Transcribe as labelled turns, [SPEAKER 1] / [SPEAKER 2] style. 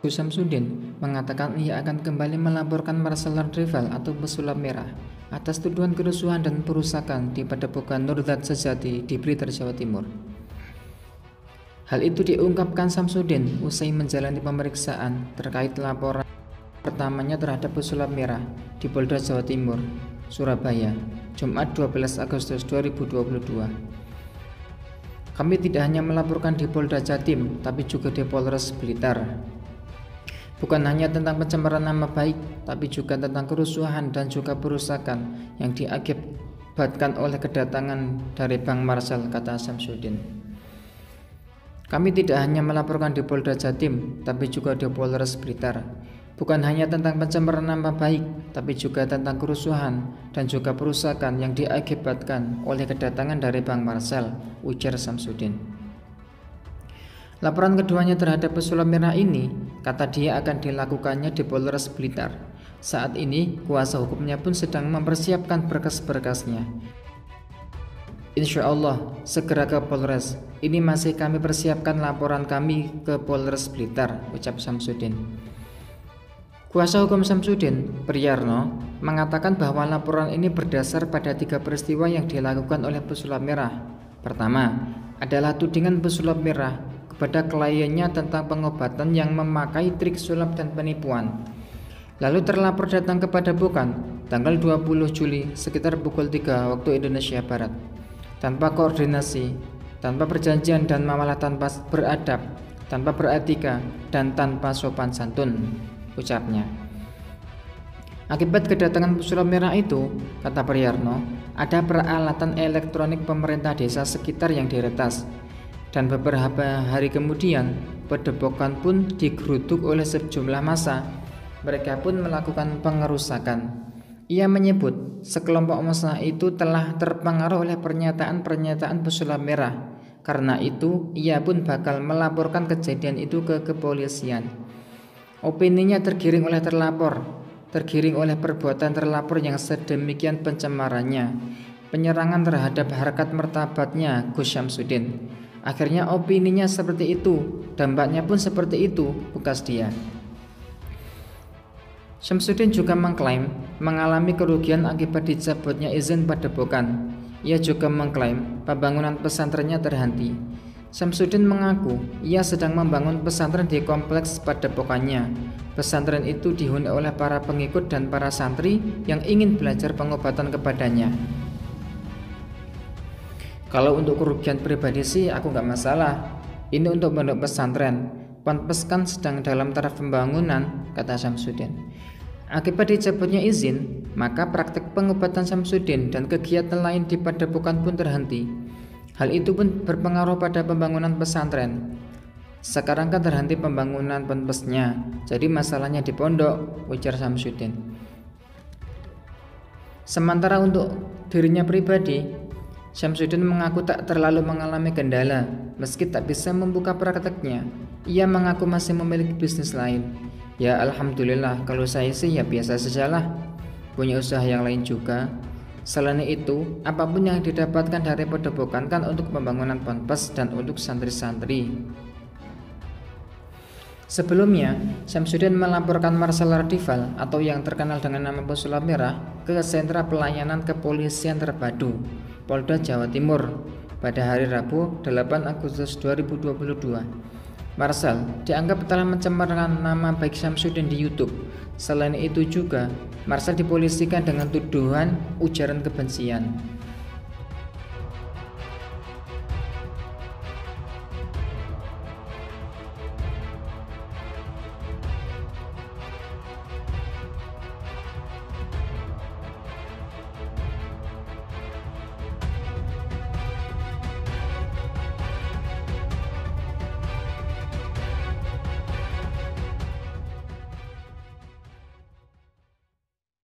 [SPEAKER 1] Gus Samsudin mengatakan ia akan kembali melaporkan Marcel Rival atau pesulap merah atas tuduhan kerusuhan dan perusakan di Padepokan Nurdat Sejati di Blitar, Jawa Timur. Hal itu diungkapkan Samsudin usai menjalani pemeriksaan terkait laporan pertamanya terhadap pesulap merah di Polda Jawa Timur, Surabaya, Jumat 12 Agustus 2022. Kami tidak hanya melaporkan di Polda Jatim, tapi juga di Polres Blitar. Bukan hanya tentang pencemaran nama baik, tapi juga tentang kerusuhan dan juga perusakan yang diakibatkan oleh kedatangan dari Bang Marcel, kata Samsudin. Kami tidak hanya melaporkan di Polda Jatim, tapi juga di Polres Blitar. Bukan hanya tentang pencemaran nama baik, tapi juga tentang kerusuhan dan juga perusakan yang diakibatkan oleh kedatangan dari Bang Marcel, ujar Samsudin. Laporan keduanya terhadap pesulap merah ini, kata dia, akan dilakukannya di Polres Blitar. Saat ini, kuasa hukumnya pun sedang mempersiapkan berkas-berkasnya. Insya Allah, segera ke Polres. Ini masih kami persiapkan laporan kami ke Polres Blitar, ucap Samsudin. Kuasa hukum Samsudin, Priyarno, mengatakan bahwa laporan ini berdasar pada 3 peristiwa yang dilakukan oleh pesulap merah. Pertama, adalah tudingan pesulap merah kepada kliennya tentang pengobatan yang memakai trik sulap dan penipuan. Lalu terlapor datang ke Padepokan tanggal 20 Juli sekitar pukul 3 waktu Indonesia Barat, tanpa koordinasi, tanpa perjanjian, dan malah tanpa beradab, tanpa beretika, dan tanpa sopan santun, ucapnya. Akibat kedatangan pesulap merah itu, kata Priyarno, ada peralatan elektronik pemerintah desa sekitar yang diretas. Dan beberapa hari kemudian, Padepokan pun digeruduk oleh sejumlah massa. Mereka pun melakukan pengerusakan. Ia menyebut sekelompok massa itu telah terpengaruh oleh pernyataan-pernyataan pesulap merah. Karena itu, ia pun bakal melaporkan kejadian itu ke kepolisian. Opininya tergiring oleh terlapor, tergiring oleh perbuatan terlapor yang sedemikian pencemarannya, penyerangan terhadap harkat martabatnya Gus Samsudin. Akhirnya opininya seperti itu, dampaknya pun seperti itu, ukas dia. Samsudin juga mengklaim mengalami kerugian akibat dicabutnya izin Padepokan. Ia juga mengklaim pembangunan pesantrennya terhenti. Samsudin mengaku ia sedang membangun pesantren di kompleks Padepokannya. Pesantren itu dihuni oleh para pengikut dan para santri yang ingin belajar pengobatan kepadanya. Kalau untuk kerugian pribadi sih aku nggak masalah. Ini untuk pondok pesantren. Ponpes kan sedang dalam taraf pembangunan, kata Samsudin. Akibat dicabutnya izin, maka praktek pengobatan Samsudin dan kegiatan lain di Padepokan pun terhenti. Hal itu pun berpengaruh pada pembangunan pesantren. Sekarang kan terhenti pembangunan ponpesnya, jadi masalahnya di pondok, ujar Samsudin. Sementara untuk dirinya pribadi, Samsudin mengaku tak terlalu mengalami kendala, meski tak bisa membuka prakteknya. Ia mengaku masih memiliki bisnis lain. Ya alhamdulillah, kalau saya sih ya biasa sajalah, punya usaha yang lain juga. Selain itu, apapun yang didapatkan dari Padepokan kan untuk pembangunan ponpes dan untuk santri-santri. Sebelumnya, Samsudin melaporkan Marcel Rival atau yang terkenal dengan nama pesulap merah ke Sentra Pelayanan Kepolisian Terpadu, Polda Jawa Timur pada hari Rabu 8 Agustus 2022. Marcel dianggap telah mencemarkan nama baik Samsudin di YouTube. Selain itu juga, Marcel dipolisikan dengan tuduhan ujaran kebencian.